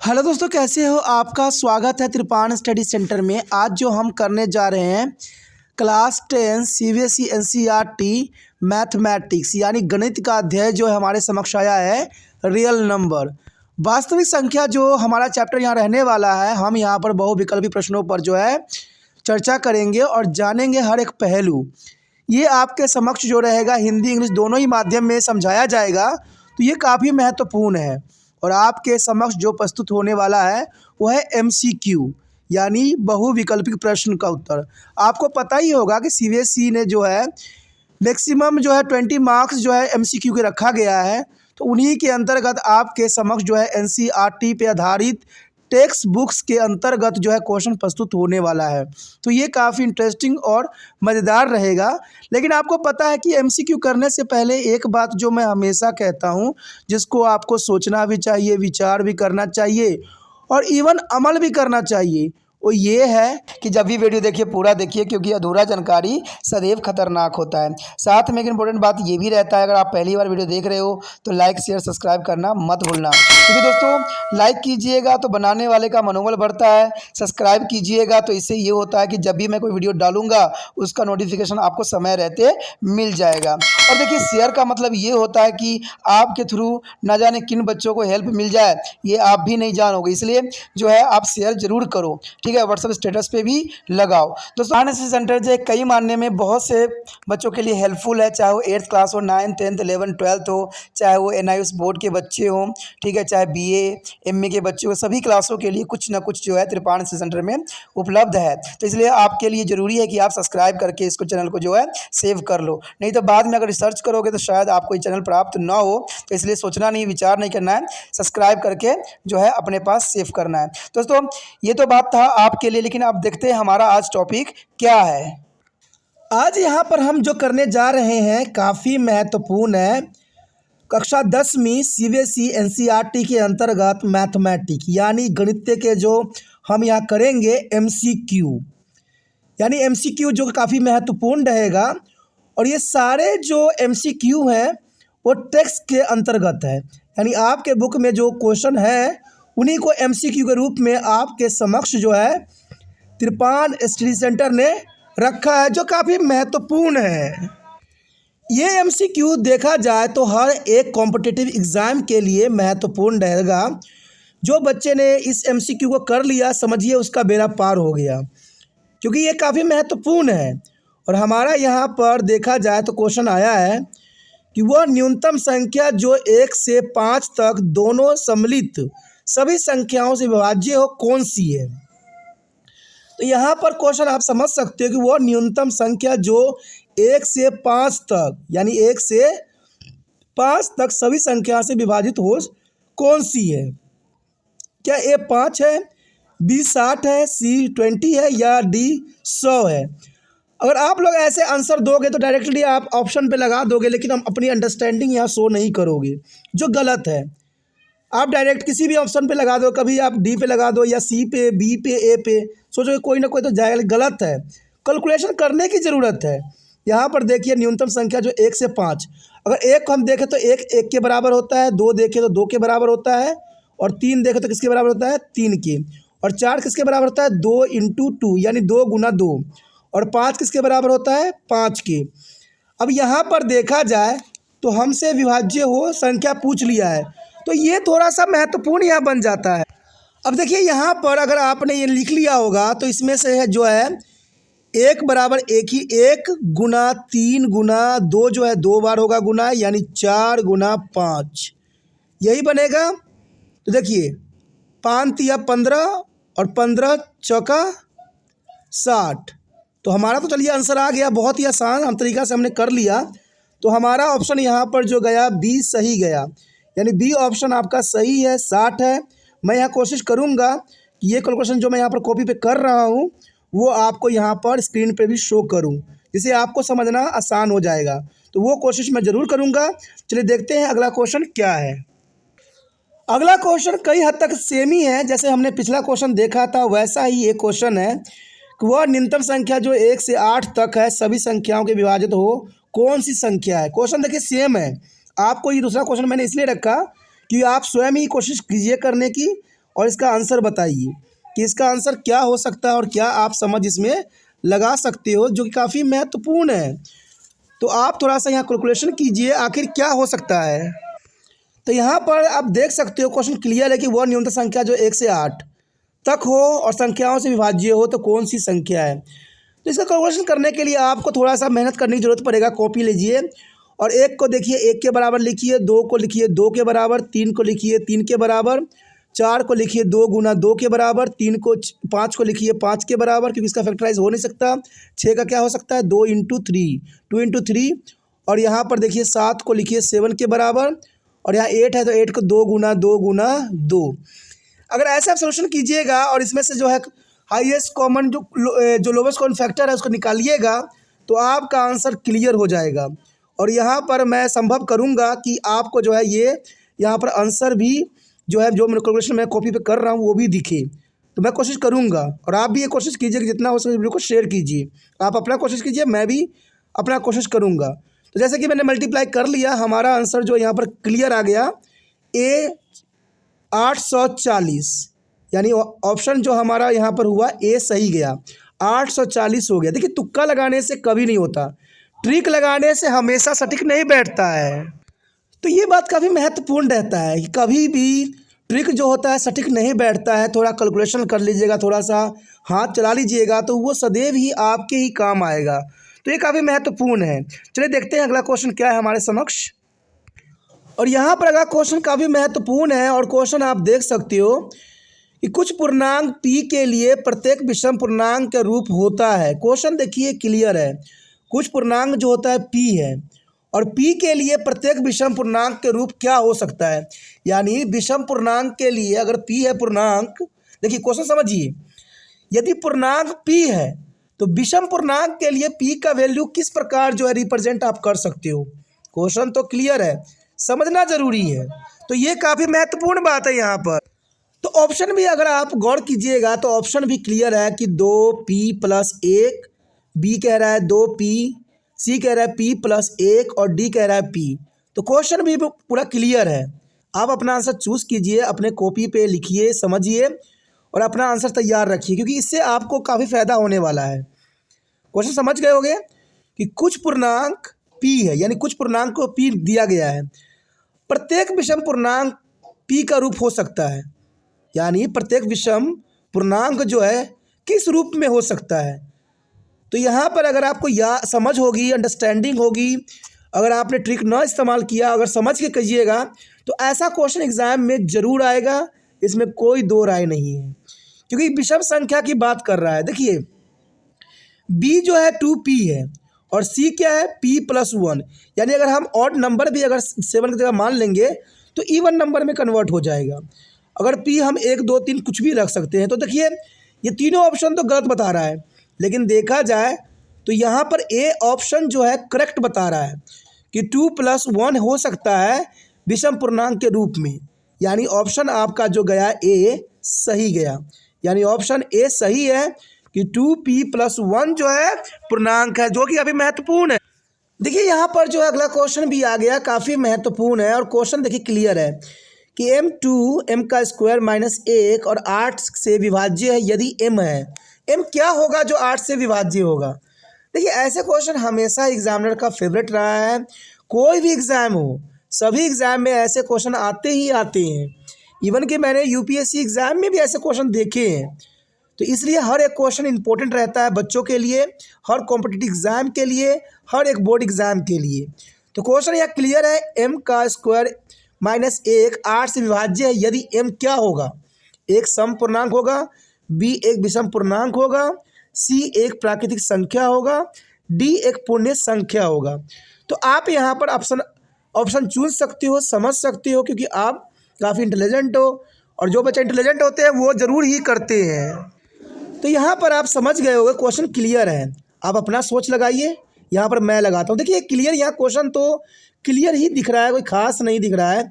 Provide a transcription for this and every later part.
Hello दोस्तों, कैसे हो? आपका स्वागत है त्रिपान स्टडी सेंटर में। आज जो हम करने जा रहे हैं क्लास 10 सीबीएसई एनसीईआरटी मैथमेटिक्स यानी गणित का अध्याय जो है हमारे समक्ष आया है रियल नंबर वास्तविक संख्या। जो हमारा चैप्टर यहाँ रहने वाला है, हम यहाँ पर बहुविकल्पी प्रश्नों पर जो है चर्चा करेंगे और जानेंगे हर एक पहलू। ये आपके समक्ष जो रहेगा हिंदी इंग्लिश दोनों ही माध्यम में समझाया जाएगा, तो ये काफ़ी महत्वपूर्ण है। और आपके समक्ष जो प्रस्तुत होने वाला है वो है एमसीक्यू यानी बहुविकल्पिक प्रश्न का उत्तर। आपको पता ही होगा कि सीबीएसई ने जो है मैक्सिमम जो है 20 मार्क्स जो है एमसीक्यू के रखा गया है, तो उन्हीं के अंतर्गत आपके समक्ष जो है एनसीईआरटी पे आधारित टेक्स्ट बुक्स के अंतर्गत जो है क्वेश्चन प्रस्तुत होने वाला है। तो ये काफ़ी इंटरेस्टिंग और मज़ेदार रहेगा। लेकिन आपको पता है कि एमसीक्यू करने से पहले एक बात जो मैं हमेशा कहता हूँ, जिसको आपको सोचना भी चाहिए, विचार भी करना चाहिए और इवन अमल भी करना चाहिए, वो ये है कि जब भी वीडियो देखिए पूरा देखिए, क्योंकि अधूरा जानकारी सदैव खतरनाक होता है। साथ में एक इम्पोर्टेंट बात ये भी रहता है, अगर आप पहली बार वीडियो देख रहे हो तो लाइक शेयर सब्सक्राइब करना मत भूलना, क्योंकि दोस्तों लाइक कीजिएगा तो बनाने वाले का मनोबल बढ़ता है, सब्सक्राइब कीजिएगा तो इससे ये होता है कि जब भी मैं कोई वीडियो डालूंगा उसका नोटिफिकेशन आपको समय रहते मिल जाएगा। और देखिए शेयर का मतलब ये होता है कि आपके थ्रू ना जाने किन बच्चों को हेल्प मिल जाए, ये आप भी नहीं जानोगे, इसलिए जो है आप शेयर जरूर करो, ठीक है। व्हाट्सएप स्टेटस पे भी लगाओ। दोस्तों एनएसएस सेंटर जो है कई मानने में बहुत से बच्चों के लिए हेल्पफुल है, चाहे वो 8th क्लास हो, 9th 10th 11th 12th हो, चाहे वो एनआईएस बोर्ड के बच्चे हों, ठीक है, चाहे बीए एमए के बच्चे हो, सभी क्लासों के लिए कुछ ना कुछ जो है त्रिपान एनएसएस सेंटर में उपलब्ध है। तो इसलिए आपके लिए ज़रूरी है कि आप सब्सक्राइब करके इसको चैनल को जो है सेव कर लो, नहीं तो बाद में अगर रिसर्च करोगे तो शायद आपको ये चैनल प्राप्त ना हो। तो इसलिए सोचना नहीं, विचार नहीं करना है, सब्सक्राइब करके जो है अपने पास सेव करना है। दोस्तों ये तो बात था आपके लिए, लेकिन आप देखते हैं हमारा आज टॉपिक क्या है। आज यहाँ पर हम जो करने जा रहे हैं काफ़ी महत्वपूर्ण है। कक्षा 10वीं सीबीएसई एनसीईआरटी के अंतर्गत मैथमेटिक्स यानी गणित के जो हम यहाँ करेंगे एमसीक्यू यानी एमसीक्यू जो काफ़ी महत्वपूर्ण रहेगा। और ये सारे जो एमसीक्यू हैं वो टेक्स्ट के अंतर्गत है, यानी आपके बुक में जो क्वेश्चन है उन्हीं को एमसीक्यू के रूप में आपके समक्ष जो है त्रिपान स्टडी सेंटर ने रखा है, जो काफ़ी महत्वपूर्ण है। ये एमसीक्यू देखा जाए तो हर एक कॉम्पिटिटिव एग्ज़ाम के लिए महत्वपूर्ण रहेगा। जो बच्चे ने इस एमसीक्यू को कर लिया, समझिए उसका बेड़ा पार हो गया, क्योंकि ये काफ़ी महत्वपूर्ण है। और हमारा यहाँ पर देखा जाए तो क्वेश्चन आया है कि वह न्यूनतम संख्या जो 1 से 5 तक दोनों सम्मिलित सभी संख्याओं से विभाज्य हो कौन सी है। तो यहाँ पर क्वेश्चन आप समझ सकते हो कि वह न्यूनतम संख्या जो 1 से 5 तक यानी 1 से 5 तक सभी संख्या से विभाजित हो कौन सी है। क्या ए 5 है, बी 60 है, सी 20 है या डी 100 है। अगर आप लोग ऐसे आंसर दोगे तो डायरेक्टली आप ऑप्शन पे लगा दोगे, लेकिन हम अपनी अंडरस्टैंडिंग यहाँ शो नहीं करोगे, जो गलत है। आप डायरेक्ट किसी भी ऑप्शन पे लगा दो, कभी आप डी पे लगा दो या सी पे, बी पे, ए पे, सोचोगे कोई ना कोई तो जाएगा, गलत है। कैलकुलेशन करने की ज़रूरत है। यहाँ पर देखिए न्यूनतम संख्या जो 1 से 5, अगर 1 को हम देखें तो 1 1 के बराबर होता है, 2 देखें तो 2 के बराबर होता है, और 3 देखें तो किसके बराबर होता है, 3 के, और 4 किसके बराबर होता है, 2 इंटू 2 यानी 2 गुना 2, और 5 किसके बराबर होता है, 5 के। अब यहाँ पर देखा जाए तो हमसे विभाज्य हो संख्या पूछ लिया है, तो ये थोड़ा सा महत्वपूर्ण यहाँ बन जाता है। अब देखिए यहाँ पर अगर आपने ये लिख लिया होगा तो इसमें से है जो है 1 बराबर 1 ही, 1 गुना 3 गुना 2 जो है 2 बार होगा गुना, यानी 4 गुना 5 यही बनेगा। तो देखिए 5 तिया 15 और 15 चौका 60, तो हमारा तो चलिए आंसर आ गया, बहुत ही आसान हम तरीका से हमने कर लिया। तो हमारा ऑप्शन यहाँ पर जो गया बी सही गया, यानी बी ऑप्शन आपका सही है, 60 है। मैं यहाँ कोशिश करूँगा कि ये कैलकुलेशन जो मैं यहाँ पर कॉपी पे कर रहा हूँ वो आपको यहाँ पर स्क्रीन पे भी शो करूँ, जिससे आपको समझना आसान हो जाएगा। तो वो कोशिश मैं ज़रूर करूँगा। चलिए देखते हैं अगला क्वेश्चन क्या है। अगला क्वेश्चन कई हद तक सेम ही है, जैसे हमने पिछला क्वेश्चन देखा था वैसा ही ये क्वेश्चन है कि वह न्यूनतम संख्या जो 1 से 8 तक है सभी संख्याओं के विभाजित हो कौन सी संख्या है। क्वेश्चन देखिए सेम है। आपको ये दूसरा क्वेश्चन मैंने इसलिए रखा कि आप स्वयं ही कोशिश कीजिए करने की, और इसका आंसर बताइए कि इसका आंसर क्या हो सकता है और क्या आप समझ इसमें लगा सकते हो, जो कि काफ़ी महत्वपूर्ण है। तो आप थोड़ा सा यहाँ कैलकुलेशन कीजिए आखिर क्या हो सकता है। तो यहाँ पर आप देख सकते हो क्वेश्चन क्लियर है कि वह न्यूनतम संख्या जो 1 से 8 तक हो और संख्याओं से विभाज्य हो तो कौन सी संख्या है। तो इसका कैलकुलेशन करने के लिए आपको थोड़ा सा मेहनत करने की जरूरत पड़ेगा। कॉपी लीजिए और 1 को देखिए 1 के बराबर लिखिए, 2 को लिखिए 2 के बराबर, 3 को लिखिए 3 के बराबर, 4 को लिखिए 2 गुना 2 के बराबर, 5 को लिखिए 5 के बराबर, क्योंकि इसका फैक्टराइज हो नहीं सकता। 6 का क्या हो सकता है 2 इंटू 3 और यहाँ पर देखिए 7 को लिखिए 7 के बराबर और यहाँ 8 है तो 8 को 2 गुना 2। अगर ऐसे आप सोल्यूशन कीजिएगा और इसमें से जो है हाईएस्ट कॉमन जो लोवेस्ट कॉमन फैक्टर है उसको निकालिएगा तो आपका आंसर क्लियर हो जाएगा। और यहाँ पर मैं संभव करूँगा कि आपको जो है ये यहाँ पर आंसर भी जो है जो कैलकुलेशन मैं कॉपी पे कर रहा हूँ वो भी दिखे। तो मैं कोशिश करूँगा और आप भी ये कोशिश कीजिए कि जितना हो सके वीडियो को शेयर कीजिए। आप अपना कोशिश कीजिए, मैं भी अपना कोशिश करूँगा। तो जैसे कि मैंने मल्टीप्लाई कर लिया, हमारा आंसर जो यहाँ पर क्लियर आ गया ए 840, यानी ऑप्शन जो हमारा यहाँ पर हुआ ए सही गया, 840 हो गया। देखिए तुक्का लगाने से कभी नहीं होता, ट्रिक लगाने से हमेशा सटीक नहीं बैठता है। तो ये बात काफ़ी महत्वपूर्ण रहता है कि कभी भी ट्रिक जो होता है सटीक नहीं बैठता है। थोड़ा कैलकुलेशन कर लीजिएगा, थोड़ा सा हाथ चला लीजिएगा तो वो सदैव ही आपके ही काम आएगा। तो ये काफ़ी महत्वपूर्ण है। चलिए देखते हैं अगला क्वेश्चन क्या है हमारे समक्ष। और यहाँ पर अगला क्वेश्चन काफ़ी महत्वपूर्ण है और क्वेश्चन आप देख सकते हो कि कुछ पूर्णांक p के लिए प्रत्येक विषम पूर्णांक का रूप होता है। क्वेश्चन देखिए क्लियर है, कुछ पूर्णांक जो होता है p है और p के लिए प्रत्येक विषम पूर्णांक के रूप क्या हो सकता है। यानी विषम पूर्णांक के लिए अगर p है पूर्णांक, देखिए क्वेश्चन समझिए, यदि पूर्णांक p है तो विषम पूर्णांक के लिए p का वैल्यू किस प्रकार जो है रिप्रेजेंट आप कर सकते हो। क्वेश्चन तो क्लियर है, समझना जरूरी है। तो ये काफ़ी महत्वपूर्ण बात है यहाँ पर। तो ऑप्शन भी अगर आप गौर कीजिएगा तो ऑप्शन भी क्लियर है कि 2p + 1, बी कह रहा है 2p, सी कह रहा है p + 1 और डी कह रहा है p। तो क्वेश्चन भी पूरा क्लियर है। आप अपना आंसर चूज़ कीजिए, अपने कॉपी पे लिखिए, समझिए और अपना आंसर तैयार रखिए, क्योंकि इससे आपको काफ़ी फ़ायदा होने वाला है। क्वेश्चन समझ गए होंगे कि कुछ पूर्णांक p है, यानी कुछ पूर्णांक को p दिया गया है, प्रत्येक विषम पूर्णांक p का रूप हो सकता है। यानी प्रत्येक विषम पूर्णांक जो है किस रूप में हो सकता है। तो यहाँ पर अगर आपको समझ होगी, अंडरस्टैंडिंग होगी, अगर आपने ट्रिक ना इस्तेमाल किया, अगर समझ के कीजिएगा तो ऐसा क्वेश्चन एग्जाम में ज़रूर आएगा, इसमें कोई दो राय नहीं है, क्योंकि विषम संख्या की बात कर रहा है। देखिए b जो है 2p है और c क्या है p + 1, यानी अगर हम ऑड नंबर भी अगर 7 की जगह मान लेंगे तो इवन नंबर में कन्वर्ट हो जाएगा। अगर p हम 1 2 3 कुछ भी रख सकते हैं। तो देखिए ये तीनों ऑप्शन तो गलत बता रहा है, लेकिन देखा जाए तो यहाँ पर ए ऑप्शन जो है करेक्ट बता रहा है कि 2 + 1 हो सकता है विषम पूर्णांक के रूप में। यानी ऑप्शन आपका जो गया ए सही गया, यानी ऑप्शन ए सही है कि 2p + 1 जो है पूर्णांक है, जो कि अभी महत्वपूर्ण है। देखिए यहाँ पर जो अगला क्वेश्चन भी आ गया, काफ़ी महत्वपूर्ण है और क्वेश्चन देखिए क्लियर है कि m2 - 1 और 8 से विभाज्य है यदि m है। m क्या होगा जो 8 से विभाज्य होगा। देखिए ऐसे क्वेश्चन हमेशा एग्जामिनर का फेवरेट रहा है। कोई भी एग्ज़ाम हो, सभी एग्ज़ाम में ऐसे क्वेश्चन आते ही आते हैं। इवन कि मैंने यूपीएससी एग्ज़ाम में भी ऐसे क्वेश्चन देखे हैं। तो इसलिए हर एक क्वेश्चन इंपॉर्टेंट रहता है बच्चों के लिए, हर कॉम्पिटिटिव एग्ज़ाम के लिए, हर एक बोर्ड एग्ज़ाम के लिए। तो क्वेश्चन यहाँ क्लियर है, m² - 1 8 से विभाज्य है यदि m क्या होगा। एक सम पूर्णांक होगा, b एक विषम पूर्णांक होगा, c एक प्राकृतिक संख्या होगा, d एक पूर्ण संख्या होगा। तो आप यहाँ पर ऑप्शन चूज सकते हो, समझ सकते हो, क्योंकि आप काफ़ी इंटेलिजेंट हो और जो बच्चे इंटेलिजेंट होते हैं वो ज़रूर ही करते हैं। तो यहाँ पर आप समझ गए होंगे, क्वेश्चन क्लियर है। आप अपना सोच लगाइए, यहाँ पर मैं लगाता हूँ। देखिए क्लियर, यहाँ क्वेश्चन तो क्लियर ही दिख रहा है, कोई खास नहीं दिख रहा है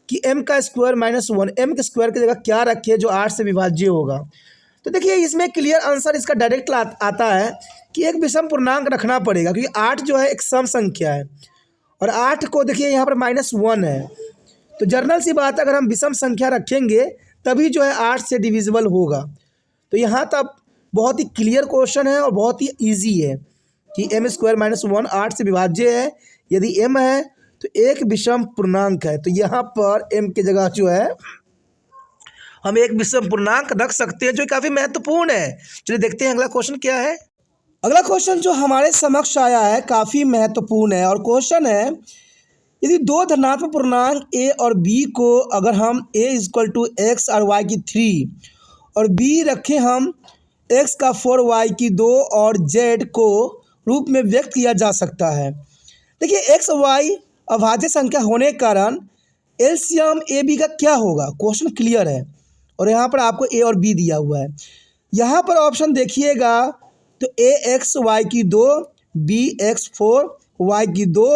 कि m² - 1 m के स्क्वायर की जगह क्या रखे जो 8 से विभाज्य होगा। तो देखिए इसमें क्लियर आंसर इसका डायरेक्ट आता है कि एक विषम पूर्णांक रखना पड़ेगा, क्योंकि 8 जो है एक सम संख्या है और 8 को देखिए यहाँ पर -1 है। तो जनरल सी बात है, अगर हम विषम संख्या रखेंगे तभी जो है 8 से डिविजिबल होगा। तो यहाँ तक बहुत ही क्लियर क्वेश्चन है और बहुत ही ईजी है कि m² - 1 8 से विभाज्य है। यदि m है तो एक विषम पूर्णांक है, तो यहाँ पर m की जगह जो है हम एक विषम पूर्णांक रख सकते हैं, जो काफ़ी महत्वपूर्ण है। चलिए देखते हैं अगला क्वेश्चन क्या है। अगला क्वेश्चन जो हमारे समक्ष आया है काफ़ी महत्वपूर्ण है और क्वेश्चन है, यदि दो धनात्मक पूर्णांक a और b को अगर हम a = x और y की 3 और b रखें हम x का 4 y की 2 और z को रूप में व्यक्त किया जा सकता है। देखिए x y अभाज्य संख्या होने के कारण एलसीएम ए बी का क्या होगा, क्वेश्चन क्लियर है और यहाँ पर आपको a और b दिया हुआ है। यहाँ पर ऑप्शन देखिएगा तो ax y की 2, bx 4 y की 2,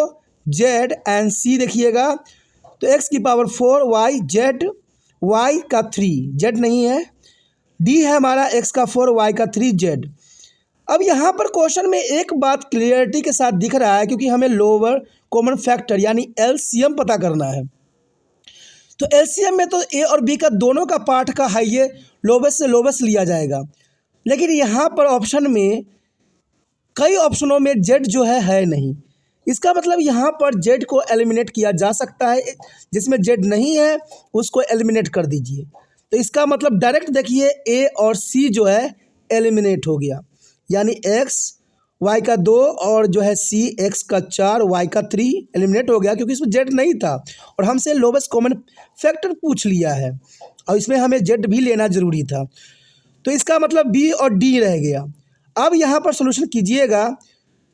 z एंड c देखिएगा तो x की पावर 4 y z y का 3 z नहीं है, d है हमारा x का 4 y का 3 z। अब यहाँ पर क्वेश्चन में एक बात क्लियरिटी के साथ दिख रहा है, क्योंकि हमें लोअर कॉमन फैक्टर यानी एलसीएम पता करना है। तो एलसीएम में तो ए और बी का दोनों का पार्ट का हाईएस्ट लोवेस्ट से लोवेस्ट लिया जाएगा, लेकिन यहाँ पर ऑप्शन में कई ऑप्शनों में जेड जो है नहीं। इसका मतलब यहाँ पर जेड को एलिमिनेट किया जा सकता है, जिसमें जेड नहीं है उसको एलिमिनेट कर दीजिए। तो इसका मतलब डायरेक्ट देखिए ए और सी जो है एलिमिनेट हो गया, यानी एक्स वाई का 2 और जो है सी एक्स का 4 वाई का 3 एलिमिनेट हो गया, क्योंकि इसमें जेड नहीं था और हमसे लोवेस्ट कॉमन फैक्टर पूछ लिया है और इसमें हमें जेड भी लेना ज़रूरी था। तो इसका मतलब बी और डी रह गया। अब यहाँ पर सोल्यूशन कीजिएगा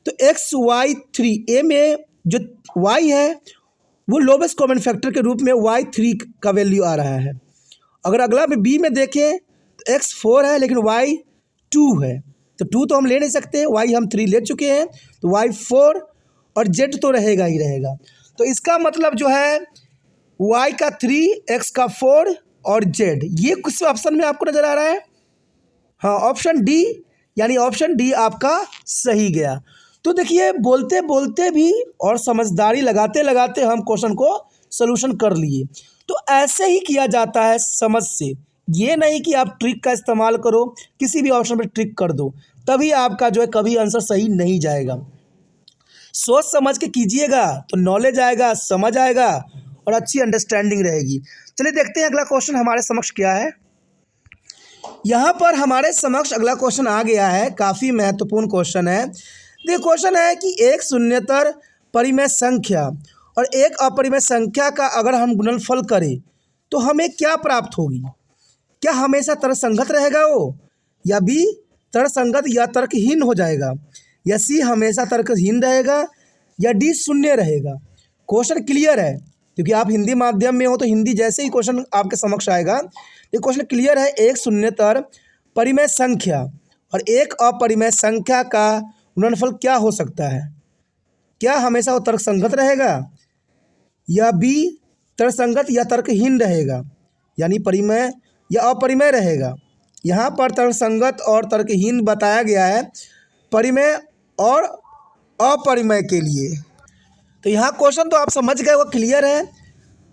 तो एक्स वाई 3 ए में जो वाई है वो लोवेस्ट कॉमन फैक्टर के रूप में वाई 3 का वैल्यू आ रहा है। अगर अगला में बी में देखें तो एक्स 4 है लेकिन वाई 2 है, तो 2 तो हम ले नहीं सकते, वाई हम 3 ले चुके हैं, तो वाई 4 और जेड तो रहेगा ही रहेगा। तो इसका मतलब जो है वाई का 3 एक्स का 4 और जेड, ये किस ऑप्शन में आपको नज़र आ रहा है? हाँ, ऑप्शन डी, यानी ऑप्शन डी आपका सही गया। तो देखिए बोलते बोलते भी और समझदारी लगाते लगाते हम क्वेश्चन को सॉल्यूशन कर लिए। तो ऐसे ही किया जाता है समझ से, ये नहीं कि आप ट्रिक का इस्तेमाल करो, किसी भी ऑप्शन पर ट्रिक कर दो, तभी आपका जो है कभी आंसर सही नहीं जाएगा। सोच समझ के कीजिएगा तो नॉलेज आएगा, समझ आएगा और अच्छी अंडरस्टैंडिंग रहेगी। चलिए देखते हैं अगला क्वेश्चन हमारे समक्ष क्या है। यहाँ पर हमारे समक्ष अगला क्वेश्चन आ गया है, काफ़ी महत्वपूर्ण क्वेश्चन है। ये क्वेश्चन है कि एक शून्येतर परिमेय संख्या और एक अपरिमेय संख्या का अगर हम गुणनफल करें तो हमें क्या प्राप्त होगी? क्या हमेशा तर्कसंगत रहेगा वो, या बी तर्कसंगत या तर्कहीन हो जाएगा, या सी हमेशा तर्कहीन रहेगा, या डी शून्य रहेगा? क्वेश्चन क्लियर है, क्योंकि आप हिंदी माध्यम में हो तो हिंदी जैसे ही क्वेश्चन आपके समक्ष आएगा ये क्वेश्चन क्लियर है। एक शून्येतर परिमेय संख्या और एक अपरिमेय संख्या का गुणनफल क्या हो सकता है? क्या हमेशा वो तर्कसंगत रहेगा, या बी तर्कसंगत या तर्कहीन रहेगा, यानी परिमेय या अपरिमेय रहेगा? यहाँ पर तर्कसंगत और तर्कहीन बताया गया है परिमेय और अपरिमेय के लिए। तो यहाँ क्वेश्चन तो आप समझ गए, वो क्लियर है।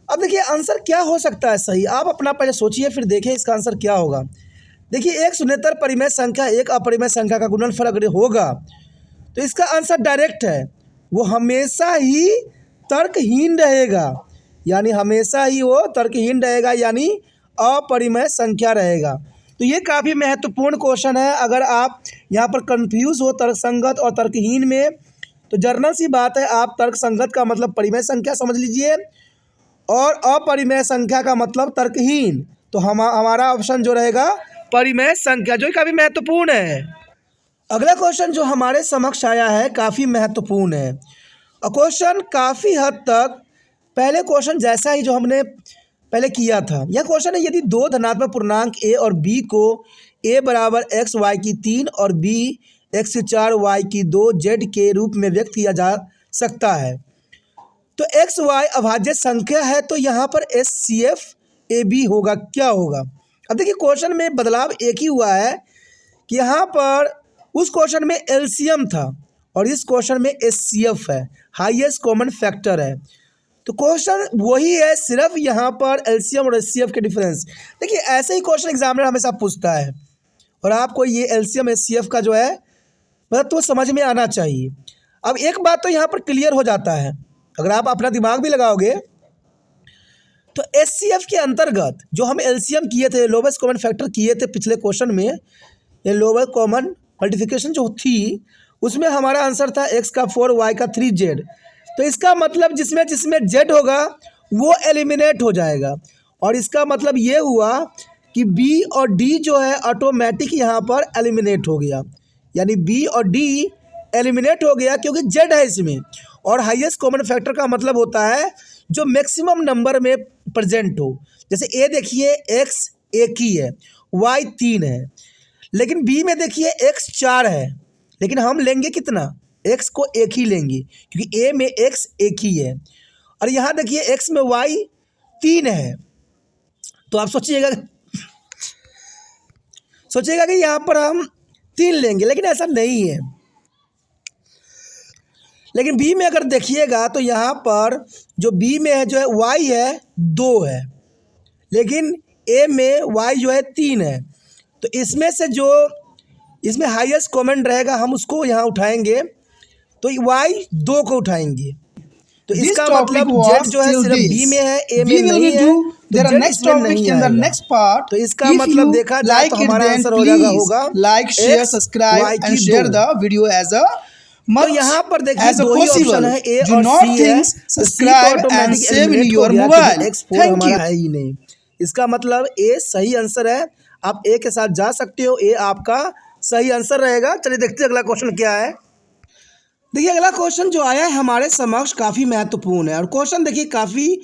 अब देखिए आंसर क्या हो सकता है सही, आप अपना पहले सोचिए फिर देखें इसका आंसर क्या होगा। देखिए एक शून्येतर परिमेय संख्या एक अपरिमेय संख्या का गुणनफल अगर होगा तो इसका आंसर डायरेक्ट है, वो हमेशा ही तर्कहीन रहेगा, यानी हमेशा ही वो तर्कहीन रहेगा, यानी अपरिमेय संख्या रहेगा। तो ये काफ़ी महत्वपूर्ण क्वेश्चन है। अगर आप यहाँ पर कंफ्यूज हो तर्कसंगत और तर्कहीन में तो जर्नल सी बात है, आप तर्कसंगत का मतलब परिमेय संख्या समझ लीजिए और अपरिमेय संख्या का मतलब तर्कहीन। तो हमारा ऑप्शन जो रहेगा परिमेय संख्या, जो काफ़ी महत्वपूर्ण है। अगला क्वेश्चन जो हमारे समक्ष आया है काफ़ी महत्वपूर्ण है और क्वेश्चन काफ़ी हद तक पहले क्वेश्चन जैसा ही जो हमने पहले किया था। यह क्वेश्चन है, यदि दो धनात्मक पूर्णांक a और b को a बराबर x y की 3 और b x की 4 y की 2 z के रूप में व्यक्त किया जा सकता है तो x y अभाज्य संख्या है, तो यहाँ पर HCF AB होगा, क्या होगा? अब देखिए क्वेश्चन में बदलाव एक ही हुआ है कि यहाँ पर उस क्वेश्चन में LCM था और इस क्वेश्चन में HCF है, हाईएस्ट कॉमन फैक्टर है। तो क्वेश्चन वही है, सिर्फ यहाँ पर एलसीएम और एचसीएफ के डिफरेंस। देखिए ऐसे ही क्वेश्चन एग्जामिनर हमेशा पूछता है, और आपको ये एलसीएम एचसीएफ का जो है मतलब तो समझ में आना चाहिए। अब एक बात तो यहाँ पर क्लियर हो जाता है, अगर आप अपना दिमाग भी लगाओगे तो एचसीएफ के अंतर्गत जो हम एलसीएम किए थे, लोवेस्ट कॉमन फैक्टर किए थे पिछले क्वेश्चन में, ये लोवेस्ट कॉमन मल्टीप्लिकेशन जो थी उसमें हमारा आंसर था x का 4 y का 3 z। तो इसका मतलब जिसमें जिसमें z होगा वो एलिमिनेट हो जाएगा, और इसका मतलब ये हुआ कि b और d जो है ऑटोमेटिक यहाँ पर एलिमिनेट हो गया, यानी b और d एलिमिनेट हो गया क्योंकि z है इसमें। और हाईएस्ट कॉमन फैक्टर का मतलब होता है जो मैक्सिमम नंबर में प्रेजेंट हो। जैसे a देखिए x एक ही है, y 3 है, लेकिन b में देखिए x 4 है, लेकिन हम लेंगे कितना, x को एक ही लेंगे क्योंकि a में x एक ही है। और यहाँ देखिए x में y 3 है, तो आप सोचिएगा कि यहाँ पर हम 3 लेंगे, लेकिन ऐसा नहीं है। लेकिन b में अगर देखिएगा तो यहाँ पर जो b में है जो है y है 2 है, लेकिन a में y जो है 3 है। तो इसमें से जो इसमें हाईएस्ट कॉमन रहेगा हम उसको यहाँ उठाएंगे, तो y 2 को उठाएंगे। तो इसका मतलब z जो है सिर्फ b में है, a में नहीं है, तो z इसमें नहीं आएगा। तो इसका मतलब देखा जाए तो हमारा आंसर हो जाएगा होगा like share subscribe and share the video as a तो यहाँ पर देखिए दो ही ऑप्शन है, ए और सी है। Subscribe and save in your mobile. Thank you. है ही नहीं, इसका मतलब ए सही आंसर है। आप ए के साथ जा सकते हो, ए आपका सही आंसर रहेगा। चलिए देखते हैं अगला क्वेश्चन क्या है। देखिए अगला क्वेश्चन जो आया है हमारे समक्ष काफ़ी महत्वपूर्ण है, और क्वेश्चन देखिए काफ़ी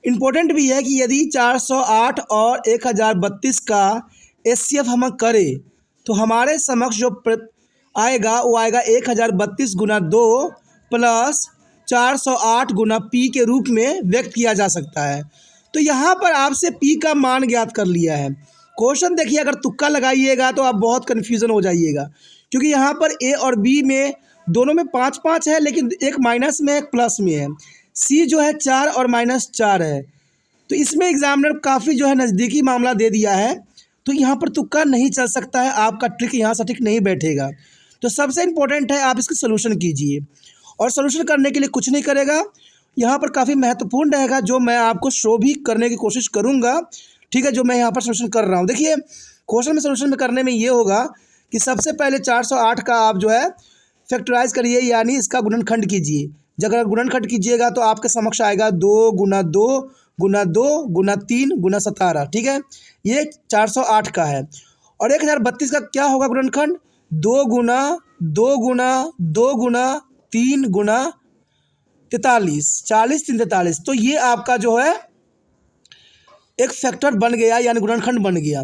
इम्पोर्टेंट भी है कि यदि 408 और 1032 का एचसीएफ हम करें तो हमारे समक्ष जो आएगा वो आएगा 1032 गुना 2 प्लस 408 गुना पी के रूप में व्यक्त किया जा सकता है। तो यहाँ पर आपसे पी का मान ज्ञात कर लिया है। क्वेश्चन देखिए अगर तुक्का लगाइएगा तो आप बहुत कन्फ्यूज़न हो जाइएगा, क्योंकि यहाँ पर ए और बी में दोनों में 5-5 है, लेकिन एक माइनस में एक प्लस में है। सी जो है 4 और -4 है, तो इसमें एग्जामिनर काफ़ी जो है नज़दीकी मामला दे दिया है, तो यहाँ पर तुक्का नहीं चल सकता है, आपका ट्रिक यहाँ सटीक नहीं बैठेगा। तो सबसे इम्पोर्टेंट है आप इसकी सोल्यूशन कीजिए, और सोल्यूशन करने के लिए कुछ नहीं करेगा, यहाँ पर काफ़ी महत्वपूर्ण रहेगा जो मैं आपको शो भी करने की कोशिश करूँगा, ठीक है, जो मैं यहाँ पर सोल्यूशन कर रहा हूँ। देखिए क्वेश्चन में सोल्यूशन में करने में ये होगा कि सबसे पहले 408 का आप जो है फैक्टराइज करिए, यानी इसका गुणनखंड कीजिए। जब अगर गुणनखंड कीजिएगा तो आपके समक्ष आएगा 2 गुना 2 गुना 2 गुना 3 गुना 17, ठीक है, ये 408 का है। और 1032 का क्या होगा गुणनखंड, 2 गुना 2 गुना 2 गुना 3 गुना 43, 40 3 43। तो ये आपका जो है एक फैक्टर बन गया, यानी गुणनखंड बन गया।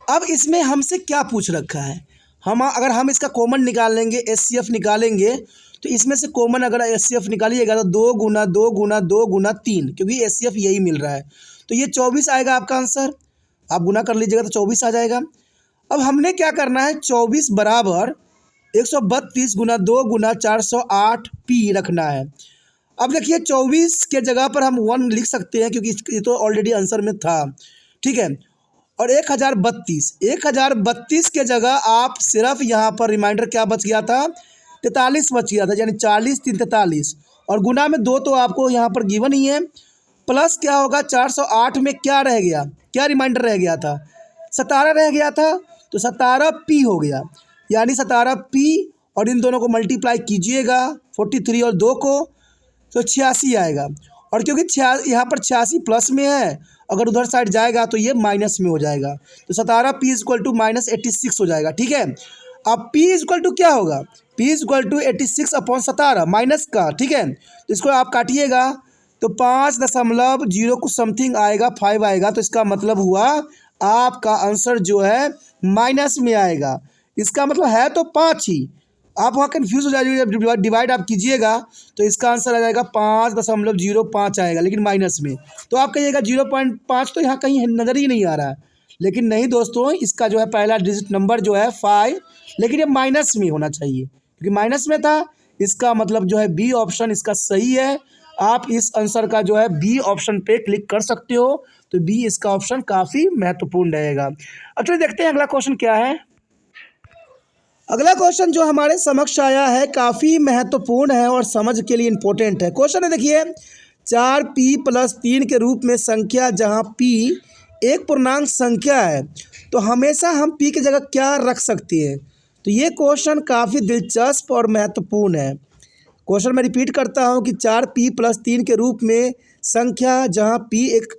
अब इसमें हमसे क्या पूछ रखा है, अगर हम इसका कॉमन निकालेंगे, एचसीएफ निकालेंगे, तो इसमें से कॉमन अगर एचसीएफ निकालिएगा तो 2 गुना 2 गुना 2 गुना 3, क्योंकि एचसीएफ यही मिल रहा है, तो ये 24 आएगा आपका आंसर। आप गुना कर लीजिएगा तो 24 आ जाएगा। अब हमने क्या करना है, 24 बराबर 132 गुना 2 गुना 408 पी रखना है। अब देखिए 24 के जगह पर हम 1 लिख सकते हैं, क्योंकि ये तो ऑलरेडी आंसर में था, ठीक है। और 1032 के जगह आप सिर्फ यहाँ पर रिमाइंडर क्या बच गया था, 43 बच गया था, यानी 40 3 43, और गुना में 2 तो आपको यहाँ पर गिवन ही है। प्लस क्या होगा, 408 में क्या रह गया, क्या रिमाइंडर रह गया था, 17 रह गया था, तो 17 पी हो गया, यानी 17 पी, और इन दोनों को मल्टीप्लाई कीजिएगा 43 और 2 को, तो 86 आएगा। और क्योंकि यहाँ पर 86 प्लस में है, अगर उधर साइड जाएगा तो ये माइनस में हो जाएगा, तो 17 पी इक्वल टू -86 हो जाएगा, ठीक है। अब p इक्वल टू क्या होगा, p इक्वल टू 86/17 माइनस का, ठीक है। तो इसको आप काटिएगा तो 5.0 कुछ समथिंग आएगा, 5 आएगा, तो इसका मतलब हुआ आपका आंसर जो है माइनस में आएगा। इसका मतलब है तो 5 ही, आप वहाँ कन्फ्यूज़ हो जाइएगा, जब डिवाइड आप कीजिएगा तो इसका आंसर आ जाएगा 5.05 आएगा, लेकिन माइनस में। तो आप कहिएगा 0.5 तो यहाँ कहीं नज़र ही नहीं आ रहा है, लेकिन नहीं दोस्तों, इसका जो है पहला डिजिट नंबर जो है 5, लेकिन ये माइनस में होना चाहिए, क्योंकि माइनस में था। इसका मतलब जो है बी ऑप्शन इसका सही है। आप इस आंसर का जो है बी ऑप्शन पे क्लिक कर सकते हो। तो बी इसका ऑप्शन काफ़ी महत्वपूर्ण रहेगा। अब चलिए देखते हैं अगला क्वेश्चन क्या है। अगला क्वेश्चन जो हमारे समक्ष आया है काफ़ी महत्वपूर्ण है और समझ के लिए इम्पोर्टेंट है। क्वेश्चन है देखिए, 4p+3 के रूप में संख्या जहां p एक पूर्णांक संख्या है तो हमेशा हम p की जगह क्या रख सकते हैं। तो ये क्वेश्चन काफ़ी दिलचस्प और महत्वपूर्ण है। क्वेश्चन मैं रिपीट करता हूं कि 4p+3 के रूप में संख्या जहां p एक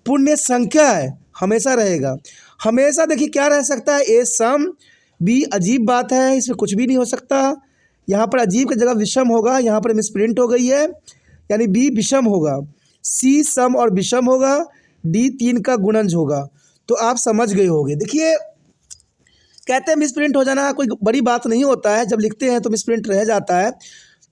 पूर्ण संख्या है हमेशा रहेगा। हमेशा देखिए क्या रह सकता है, ए सम, बी अजीब बात है, इसमें कुछ भी नहीं हो सकता। यहाँ पर अजीब की जगह विषम होगा, यहाँ पर मिसप्रिंट हो गई है, यानी बी विषम होगा। सी सम और विषम होगा। डी 3 का गुणज होगा। तो आप समझ गए होंगे। देखिए कहते हैं मिसप्रिंट हो जाना कोई बड़ी बात नहीं होता है, जब लिखते हैं तो मिसप्रिंट रह जाता है।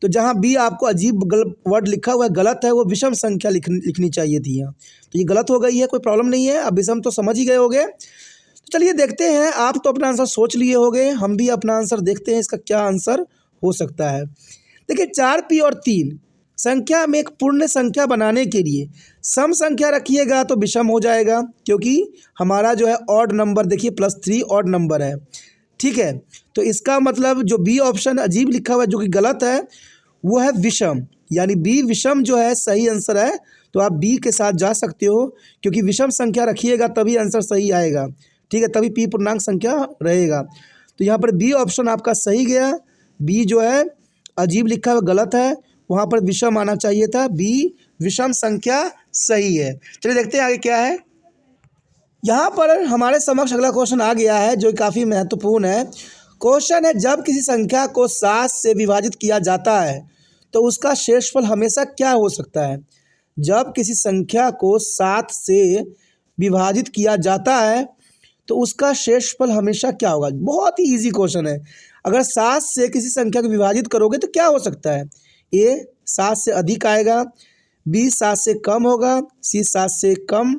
तो जहाँ बी आपको अजीब वर्ड लिखा हुआ है, गलत है, वो विषम संख्या लिखनी चाहिए थी यहाँ। तो ये गलत हो गई है, कोई प्रॉब्लम नहीं है। अब विषम तो समझ ही गए होंगे। तो चलिए देखते हैं, आप तो अपना आंसर सोच लिए होंगे, हम भी अपना आंसर देखते हैं इसका क्या आंसर हो सकता है। देखिए 4p और 3 संख्या में एक पूर्ण संख्या बनाने के लिए सम संख्या रखिएगा तो विषम हो जाएगा, क्योंकि हमारा जो है ऑड नंबर देखिए +3 ऑड नंबर है। ठीक है, तो इसका मतलब जो बी ऑप्शन अजीब लिखा हुआ है जो कि गलत है वो है विषम, यानी बी विषम जो है सही आंसर है। तो आप बी के साथ जा सकते हो, क्योंकि विषम संख्या रखिएगा तभी आंसर सही आएगा। ठीक है, तभी पी पूर्णांक संख्या रहेगा। तो यहाँ पर बी ऑप्शन आपका सही गया। बी जो है अजीब लिखा हुआ गलत है, वहाँ पर विषम आना चाहिए था। बी विषम संख्या सही है। चलिए देखते हैं आगे क्या है। यहाँ पर हमारे समक्ष अगला क्वेश्चन आ गया है जो काफ़ी महत्वपूर्ण है। क्वेश्चन है, जब किसी संख्या को 7 से विभाजित किया जाता है तो उसका शेषफल हमेशा क्या हो सकता है। जब किसी संख्या को 7 से विभाजित किया जाता है तो उसका शेषफल हमेशा क्या होगा। बहुत ही इजी क्वेश्चन है। अगर 7 से किसी संख्या को विभाजित करोगे तो क्या हो सकता है। ए 7 से अधिक आएगा, बी 7 से कम होगा, सी 7 से कम,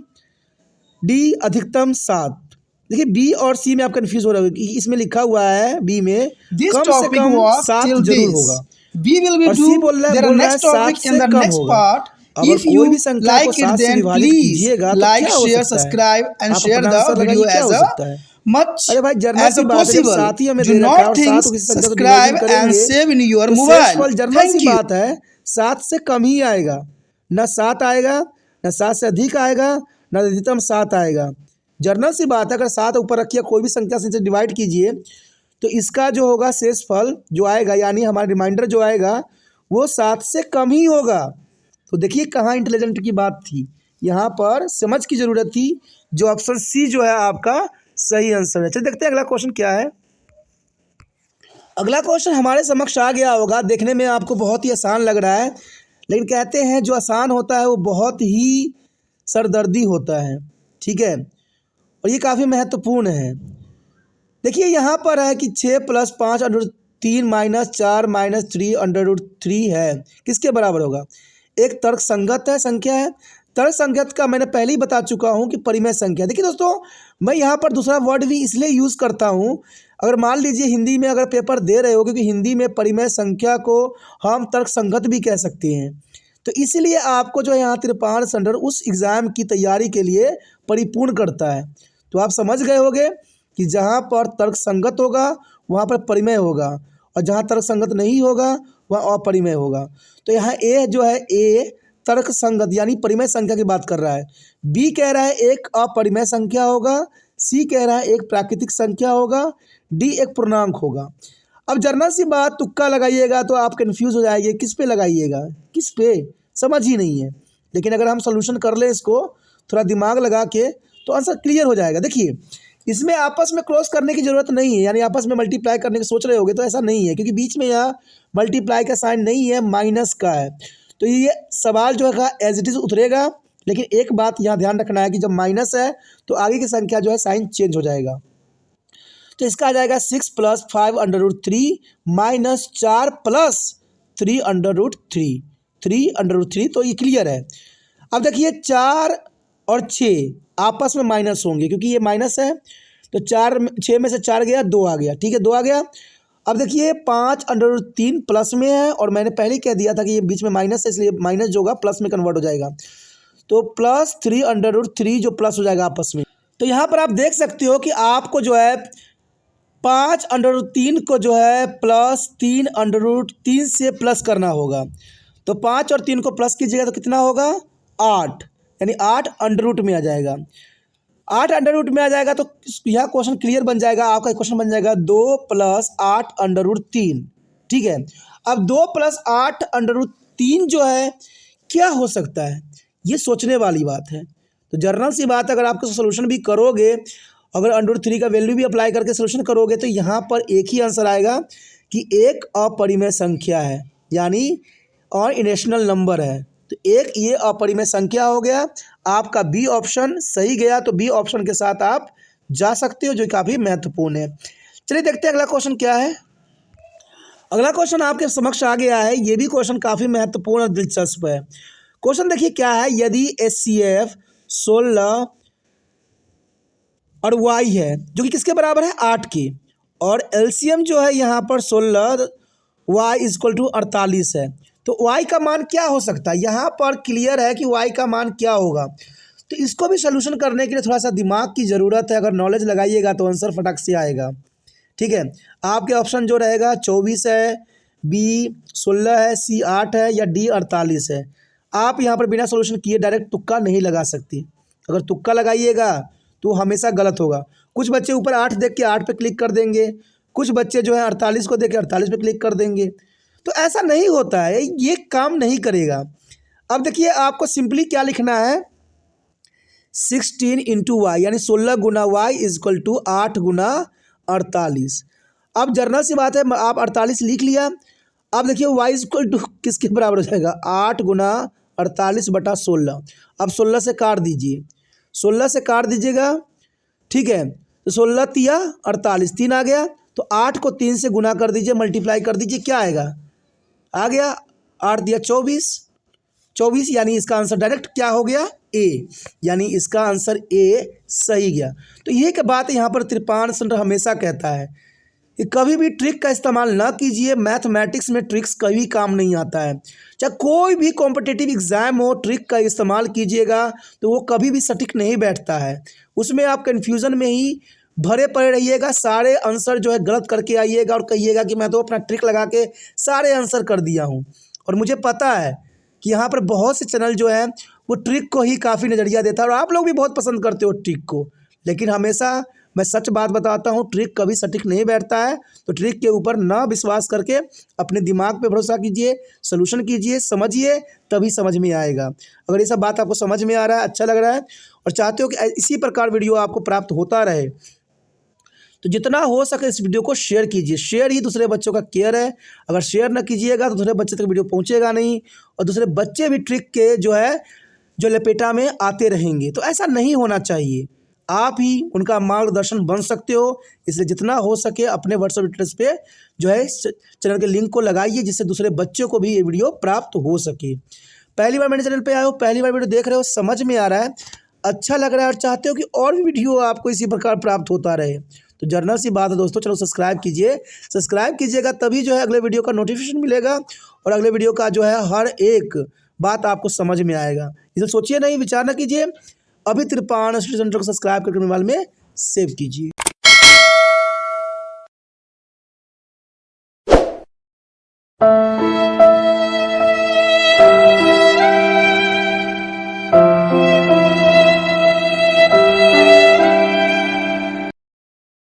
डी अधिकतम 7। देखिए बी और सी में आप कंफ्यूज हो रहे हो, इसमें लिखा हुआ है बी में कम से कम 7 जरूर होगा। We will be और सी बोल रहा है next topic 7 in से the कम next होगा। part. अगर If कोई you भी संख्या को like 7 it, से then विभाजित please कीजिएगा तो like, क्या हो share, सकता है। subscribe and आप share अपना the आंसर लगाइए, video क्या as हो a सकता है। much अरे भाई जर्नल as सी a बात है, जब possible. 7 ही हमें Do दे रखा है not और 7 think, को किसी संख्या को subscribe डिवाइड and करेंगे save in your तो mobile. शेषफल जर्नल Thank सी you. बात है 7 से कम ही आएगा, न 7 आएगा, न 7 से अधिक आएगा, न अधिकतम 7 आएगा। जर्नल सी बात है, अगर 7 ऊपर रखिए कोई भी संख्या से डिवाइड कीजिए तो इसका जो होगा शेषफल जो आएगा, यानी हमारा रिमाइंडर जो आएगा वो 7 से कम ही होगा। तो देखिए कहाँ इंटेलिजेंट की बात थी, यहाँ पर समझ की ज़रूरत थी। जो ऑप्शन सी जो है आपका सही आंसर है। चलिए देखते हैं अगला क्वेश्चन क्या है। अगला क्वेश्चन हमारे समक्ष आ गया होगा, देखने में आपको बहुत ही आसान लग रहा है, लेकिन कहते हैं जो आसान होता है वो बहुत ही सरदर्दी होता है। ठीक है, और ये काफ़ी महत्वपूर्ण है। देखिए यहाँ पर है कि 6 + 5 √3 - 4 - 3 √3 है, किसके बराबर होगा। एक तर्क संगत है संख्या है। तर्क संगत का मैंने पहले ही बता चुका हूँ कि परिमेय संख्या। देखिए दोस्तों, मैं यहाँ पर दूसरा वर्ड भी इसलिए यूज़ करता हूँ, अगर मान लीजिए हिंदी में अगर पेपर दे रहे हो, क्योंकि हिंदी में परिमेय संख्या को हम तर्क संगत भी कह सकते हैं। तो इसीलिए आपको जो यहाँ त्रिपाण संडर उस एग्ज़ाम की तैयारी के लिए परिपूर्ण करता है। तो आप समझ गए होंगे कि जहाँ पर तर्क संगत होगा वहाँ पर परिमेय होगा, और जहाँ तर्क संगत नहीं होगा वह अपरिमेय होगा। तो यहाँ ए जो है, ए तर्क संगत यानी परिमेय संख्या की बात कर रहा है। बी कह रहा है एक अपरिमेय संख्या होगा। सी कह रहा है एक प्राकृतिक संख्या होगा। डी एक पूर्णांक होगा। अब जर्नल सी बात, तुक्का लगाइएगा तो आप कन्फ्यूज़ हो जाएंगे, किस पे लगाइएगा, किस पे समझ ही नहीं है। लेकिन अगर हम सोल्यूशन कर लें इसको थोड़ा दिमाग लगा के तो आंसर क्लियर हो जाएगा। देखिए इसमें आपस में क्रॉस करने की ज़रूरत नहीं है, यानी आपस में मल्टीप्लाई करने की सोच रहे होगे तो ऐसा नहीं है, क्योंकि बीच में यहाँ मल्टीप्लाई का साइन नहीं है, माइनस का है। तो ये सवाल जो है एज इट इज़ उतरेगा। लेकिन एक बात यहाँ ध्यान रखना है कि जब माइनस है तो आगे की संख्या जो है साइन चेंज हो जाएगा। तो इसका आ जाएगा 6 + 5 √3 - 4 + 3 √3, 3 √3। तो ये क्लियर है। अब देखिए 4 और 6 आपस में माइनस होंगे, क्योंकि ये माइनस है। तो 6 में से 4 गया, 2 आ गया। ठीक है, 2 आ गया। अब देखिए 5√3 प्लस में है और मैंने पहले कह दिया था कि ये बीच में माइनस है, इसलिए माइनस जो होगा प्लस में कन्वर्ट हो जाएगा। तो +3√3 जो प्लस हो जाएगा आपस में। तो यहाँ पर आप देख सकते हो कि आपको जो है 5√3 को जो है +3√3 से प्लस करना होगा। तो 5 और 3 को प्लस कीजिएगा तो कितना होगा 8, यानी 8 अंडर रूट में आ जाएगा। 8 अंडर रूट में आ जाएगा तो यह क्वेश्चन क्लियर बन जाएगा। आपका क्वेश्चन बन जाएगा 2 + 8 अंडर रूट 3। ठीक है, अब 2 + 8 अंडर रूट 3 जो है क्या हो सकता है, ये सोचने वाली बात है। तो जनरल सी बात है, अगर आपको सोल्यूशन भी करोगे, अगर अंडर रूट 3 का वैल्यू भी अप्लाई करके सोल्यूशन करोगे तो यहाँ पर एक ही आंसर आएगा कि एक अपरिमेय संख्या है, यानी और इरेशनल नंबर है। तो एक ये अपरिमेय संख्या हो गया। आपका बी ऑप्शन सही गया, तो बी ऑप्शन के साथ आप जा सकते हो, जो काफ़ी महत्वपूर्ण है। चलिए देखते हैं अगला क्वेश्चन क्या है। अगला क्वेश्चन आपके समक्ष आ गया है। ये भी क्वेश्चन काफ़ी महत्वपूर्ण और दिलचस्प है। क्वेश्चन देखिए क्या है, यदि HCF 16 और Y है जो कि किसके बराबर है 8 के, और LCM जो है यहाँ पर 16 Y = 48 है, तो Y का मान क्या हो सकता है। यहाँ पर क्लियर है कि Y का मान क्या होगा। तो इसको भी सोल्यूशन करने के लिए थोड़ा सा दिमाग की ज़रूरत है। अगर नॉलेज लगाइएगा तो आंसर फटक से आएगा। ठीक है, आपके ऑप्शन जो रहेगा 24 है, B 16 है, C 8 है या D 48 है। आप यहाँ पर बिना सोल्यूशन किए डायरेक्ट तुक्का नहीं लगा सकती। अगर तुक्का लगाइएगा तो हमेशा गलत होगा। कुछ बच्चे ऊपर 8 देख के 8 पे क्लिक कर देंगे, कुछ बच्चे जो है 48 को देख के 48 पे क्लिक कर देंगे। तो ऐसा नहीं होता है, ये काम नहीं करेगा। अब देखिए आपको सिंपली क्या लिखना है, 16 × Y यानी 16 गुना Y = 8 गुना 48। अब जनरल सी बात है, आप 48 लिख लिया। अब देखिए Y = किसके बराबर हो जाएगा 8 गुना 48/16। अब 16 से काट दीजिए, 16 से काट दीजिएगा। ठीक है, तो 16 तिया 48, 3 आ गया। तो 8 को 3 से गुना कर दीजिए, मल्टीप्लाई कर दीजिए, क्या आएगा, आ गया 8 दिया 24, यानी इसका आंसर डायरेक्ट क्या हो गया ए, यानी इसका आंसर ए सही गया। तो ये क्या बात है, यहाँ पर त्रिपाण सेंटर हमेशा कहता है कि कभी भी ट्रिक का इस्तेमाल ना कीजिए। मैथमेटिक्स में ट्रिक्स कभी काम नहीं आता है। चाहे कोई भी कॉम्पिटिटिव एग्जाम हो, ट्रिक का इस्तेमाल कीजिएगा तो वो कभी भी सटीक नहीं बैठता है। उसमें आप कन्फ्यूज़न में ही भरे पड़े रहिएगा, सारे आंसर जो है गलत करके आइएगा और कहिएगा कि मैं तो अपना ट्रिक लगा के सारे आंसर कर दिया हूँ। और मुझे पता है कि यहाँ पर बहुत से चैनल जो है वो ट्रिक को ही काफ़ी नज़रिया देता है और आप लोग भी बहुत पसंद करते हो ट्रिक को। लेकिन हमेशा मैं सच बात बताता हूँ, ट्रिक कभी सटीक नहीं बैठता है। तो ट्रिक के ऊपर ना विश्वास करके अपने दिमाग पे भरोसा कीजिए, सोल्यूशन कीजिए, समझिए, तभी समझ में आएगा। अगर ये सब बात आपको समझ में आ रहा है, अच्छा लग रहा है और चाहते हो कि इसी प्रकार वीडियो आपको प्राप्त होता रहे, तो जितना हो सके इस वीडियो को शेयर कीजिए। शेयर ही दूसरे बच्चों का केयर है। अगर शेयर ना कीजिएगा तो दूसरे बच्चे तक वीडियो पहुंचेगा नहीं और दूसरे बच्चे भी ट्रिक के जो लपेटा में आते रहेंगे। तो ऐसा नहीं होना चाहिए। आप ही उनका मार्गदर्शन बन सकते हो। इसलिए जितना हो सके अपने व्हाट्सएप एड्रेस पे जो है चैनल के लिंक को लगाइए, जिससे दूसरे बच्चों को भी ये वीडियो प्राप्त हो सके। पहली बार मेरे चैनल पे आए हो, पहली बार वीडियो देख रहे हो, समझ में आ रहा है, अच्छा लग रहा है और चाहते हो कि और भी वीडियो आपको इसी प्रकार प्राप्त होता रहे, तो जनरल सी बात है दोस्तों, चलो सब्सक्राइब कीजिए। सब्सक्राइब कीजिएगा तभी जो है अगले वीडियो का नोटिफिकेशन मिलेगा और अगले वीडियो का जो है हर एक बात आपको समझ में आएगा। इसे सोचिए नहीं, विचार न कीजिए, अभी त्रिपाण स्टडी सेंटर को सब्सक्राइब करके मोबाइल में सेव कीजिए।